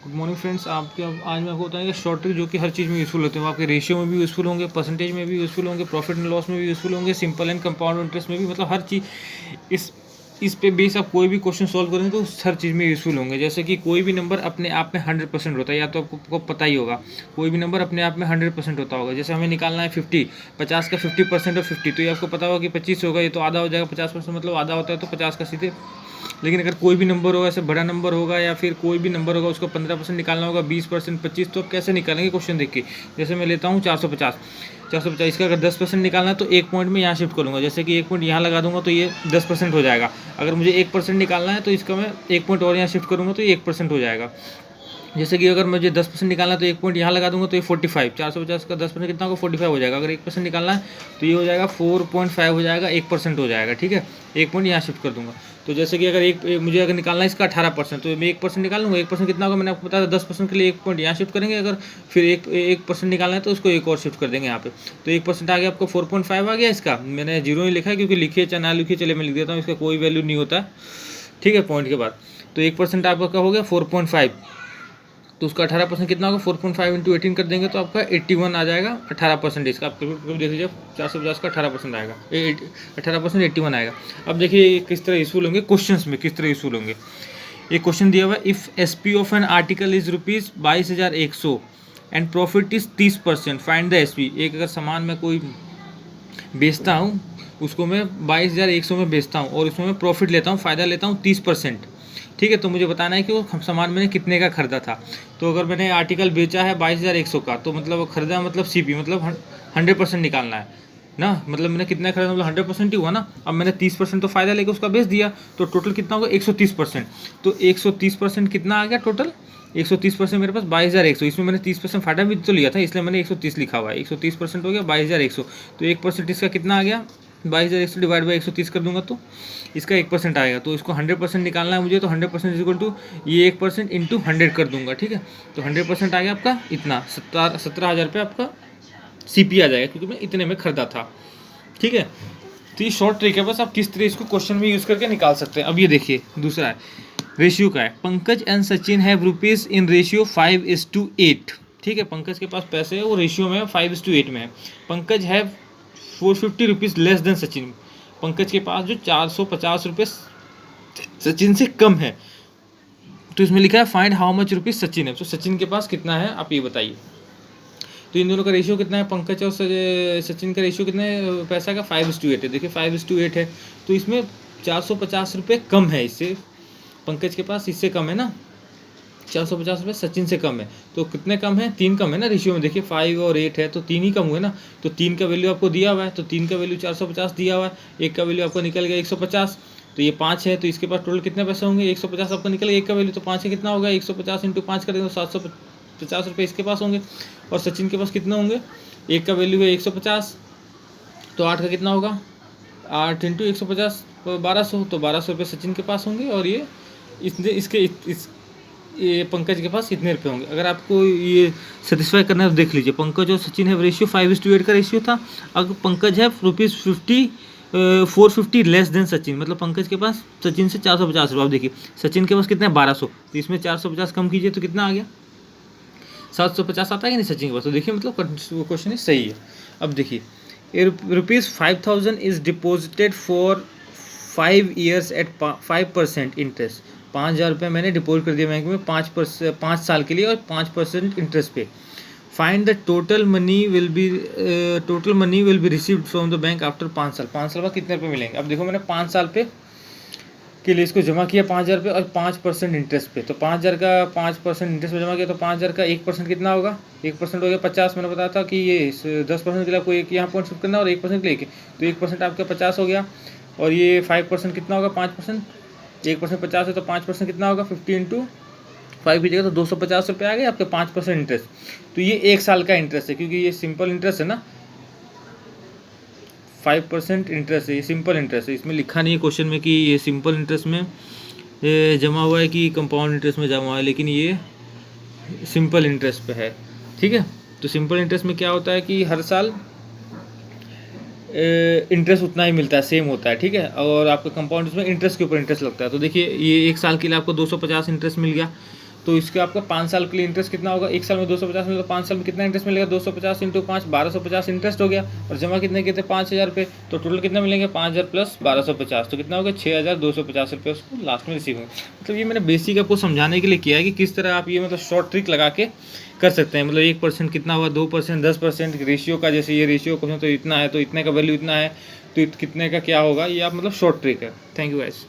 Good morning friends. आपके आज मैं आपको बताऊंगा शॉर्ट ट्रिक जो कि हर चीज़ में यूज़फुल होते हैं। वो आपके रेशियो में भी यूज़फुल होंगे, परसेंटेज में भी यूज़फुल होंगे, प्रॉफिट एंड लॉस में भी यूज़फुल होंगे, सिंपल एंड कंपाउंड इंटरेस्ट में भी, मतलब हर चीज़ इस पे बेस आप कोई भी क्वेश्चन सॉल्व करेंगे तो हर चीज़ में यूज़फुल होंगे। जैसे कि कोई भी नंबर अपने आप में 100% होता है, या तो आपको पता ही होगा कोई भी नंबर अपने आप में 100% होता होगा। जैसे हमें निकालना है 50 का 50% और 50, तो ये आपको पता होगा कि 25 होगा, ये तो आधा हो जाएगा। 50% मतलब आधा होता है, तो 50 का सीधे। लेकिन अगर कोई भी नंबर होगा, ऐसे बड़ा नंबर होगा या फिर कोई भी नंबर होगा, उसको 15% निकालना होगा, 20%, 25, तो आप कैसे निकालेंगे क्वेश्चन देख के। जैसे मैं लेता हूँ 450, इसका अगर 10% निकालना है तो एक पॉइंट में यहाँ शिफ्ट करूँगा। जैसे कि एक पॉइंट यहाँ लगा दूंगा तो ये 10% हो जाएगा। अगर मुझे 1% निकालना है तो इसका मैं एक पॉइंट और यहाँ शिफ्ट करूँगा तो ये 1% हो जाएगा। जैसे कि अगर मुझे 10% निकालना है तो एक पॉइंट यहाँ लगा दूंगा तो ये 45, 450 का 10% कितना होगा, 45 हो जाएगा। अगर 1% निकालना है तो ये हो जाएगा 4.5 हो जाएगा, 1% हो जाएगा। ठीक है, एक पॉइंट यहाँ शिफ्ट कर दूंगा। तो जैसे कि अगर मुझे अगर निकालना है इसका 18%, तो मैं 1% निकाल लूँगा। 1% कितना होगा, मैंने आपको बताया 10% के लिए एक पॉइंट यहाँ शिफ्ट करेंगे। अगर फिर 1% निकालना है तो उसको एक और शिफ्ट कर देंगे यहाँ पे। तो 1% आ गया आपको 4.5 आ गया। इसका मैंने जीरो ही लिखा है क्योंकि लिखिए चाहे ना लिखिए, चले मैं लिख देता हूँ, इसका कोई वैल्यू नहीं होता। ठीक है, पॉइंट के बाद तो 1% आपका क्या हो गया 4.5, तो उसका 18% कितना होगा, 4.5 इंटू 18 कर देंगे तो आपका 81 आ जाएगा। 18% इसका आप कभी देख लीजिए, 450 का 18% आएगा, 18% 81 आएगा। अब देखिए किस तरह यूजफुल होंगे क्वेश्चंस में, किस तरह यूजफुल होंगे। एक क्वेश्चन दिया हुआ है, if SP of an article is ₹22,100 and profit is 30%, find the SP. एक अगर सामान में कोई बेचता हूँ, उसको मैं 22,100 में बेचता हूँ और उसमें मैं प्रॉफिट लेता हूँ, फ़ायदा लेता हूँ 30%। ठीक है, तो मुझे बताना है कि वो सामान मैंने कितने का खरीदा था। तो अगर मैंने आर्टिकल बेचा है 22,100 का, तो मतलब खरीदा मतलब सीपी मतलब 100% निकालना है ना। मतलब मैंने कितना खरीदा, मतलब 100% ही हुआ ना। अब मैंने 30% तो फ़ायदा लेकर उसका बेच दिया, तो टोटल कितना होगा 130%। तो 130% कितना आ गया टोटल, 130% मेरे पास 22,100। इसमें मैंने 30% फायदा भी तो लिया था, इसलिए मैंने 130 लिखा हुआ है। 130% हो गया 22,100, तो 1% इसका कितना आ गया, 22,100 डिवाइड बाई 130 कर दूंगा तो इसका 1% आएगा। तो इसको 100% निकालना है मुझे, तो 100% इक्वल टू ये 1% इंटू 100 कर दूंगा। ठीक है, तो 100% आ गया आपका इतना 17,000 रुपये आपका सीपी आ जाएगा, क्योंकि मैं इतने में खरीदा था। ठीक है, तो ये शॉर्ट ट्रिक है, बस आप किस तरह इसको क्वेश्चन में यूज़ करके निकाल सकते हैं। अब ये देखिए दूसरा है, रेशियो का है। Pankaj and Sachin have rupees in ratio 5:8। ठीक है, पंकज के पास पैसे है, वो रेशियो में 5:8 में है। Pankaj have 450 rupees less than Sachin. Pankaj के पास जो 450 रुपये सचिन से कम है। तो इसमें लिखा है find how much rupees Sachin है, तो सचिन के पास कितना है आप ये बताइए। तो इन दोनों का रेशियो कितना है, पंकज और सचिन का रेशियो कितना है पैसा का, 5:8 है। देखिए 5:8 है, तो इसमें 450 रुपये कम है इससे, पंकज के पास इससे कम है ना, 450 रुपये सचिन से कम है। तो कितने कम है, 3 कम है ना रेशियो में। देखिए 5 और 8 है तो 3 ही कम हुए ना। तो 3 का वैल्यू आपको दिया हुआ है, तो 3 का वैल्यू 450 दिया हुआ है, एक का वैल्यू आपको निकल गया 150। तो ये 5 है, तो इसके पास टोटल कितने पैसे होंगे, 150 आपका निकल गया, एक का वैल्यू तो 5 है, कितना होगा 150 इंटू 5 कर देंगे तो 750 रुपये इसके पास होंगे। और सचिन के पास कितने होंगे, एक का वैल्यू है 150, तो 8 का कितना होगा, 8 इंटू 150 1200, तो 1200 रुपये सचिन के पास होंगे। और ये ये पंकज के पास इतने रुपये होंगे। अगर आपको ये सेटिस्फाई करना है तो देख लीजिए, पंकज और सचिन है रेशियो 5:8 का रेशियो था। अगर पंकज है ₹450 लेस देन सचिन, मतलब पंकज के पास सचिन से 450 रुपये। आप देखिए सचिन के पास कितना है 1200, तो इसमें 450 कम कीजिए तो कितना आ गया 750 आता है कि नहीं सचिन के पास। तो देखिए मतलब क्वेश्चन ही सही है। अब देखिए ₹5,000 is deposited for 5 years at 5% interest. 5,000 रुपये मैंने डिपॉजिट कर दिया बैंक में 5 साल के लिए और 5% इंटरेस्ट पे। Find the total money will be received from the bank after 5 साल। 5 साल बाद कितने रुपये मिलेंगे। अब देखो मैंने 5 साल पे के लिए इसको जमा किया 5,000 रुपये और 5% इंटरेस्ट पे। तो 5,000 का 5% इंटरेस्ट में जमा किया, तो 5,000 का 1% कितना होगा, 1% हो गया 50। मैंने बताया था कि ये 10% के लिए आपको एक यहाँ पॉइंट शिफ्ट करना और 1% के लिए, तो 1% आपका 50 हो गया। और ये 5% कितना होगा, 5%, 1% 50 है तो 5% कितना होगा, 50 इंटू 5 कीजिएगा तो 250 रुपये आ गए आपके 5% इंटरेस्ट। तो ये 1 साल का इंटरेस्ट है, क्योंकि ये सिंपल इंटरेस्ट है ना, 5% इंटरेस्ट है, ये सिंपल इंटरेस्ट है। इसमें लिखा नहीं है क्वेश्चन में कि ये सिंपल इंटरेस्ट में जमा हुआ है कि कंपाउंड इंटरेस्ट में जमा हुआ है, लेकिन ये सिंपल इंटरेस्ट पे है। ठीक है, तो सिंपल इंटरेस्ट में क्या होता है कि हर साल इंटरेस्ट उतना ही मिलता है, सेम होता है। ठीक है, और आपका कंपाउंड इसमें इंटरेस्ट के ऊपर इंटरेस्ट लगता है। तो देखिए ये 1 साल के लिए आपको 250 इंटरेस्ट मिल गया, तो इसके आपका 5 साल के लिए इंटरेस्ट कितना होगा, 1 साल में 250 मिलेगा, 5 साल में कितना इंटरेस्ट मिलेगा, 250 इंटू 5 1250 इंटरेस्ट हो गया। और जमा कितने किए थे, 5000 रुपये, तो टोटल कितना मिलेंगे 5000 प्लस 1250, तो कितना हो गया 6250 रुपये उसको लास्ट में रिसीव होंगे। मतलब ये मैंने बेसिक आपको समझाने के लिए किया है कि किस तरह आप ये मतलब शॉर्ट ट्रिक लगा के कर सकते हैं। मतलब 1% कितना हुआ, 2%, 10% रेशियो का, जैसे ये रेशियो क्वेश्चन तो इतना है, तो इतने का वैल्यू इतना है, तो कितने का क्या होगा, ये आप मतलब शॉर्ट ट्रिक है। Thank you guys.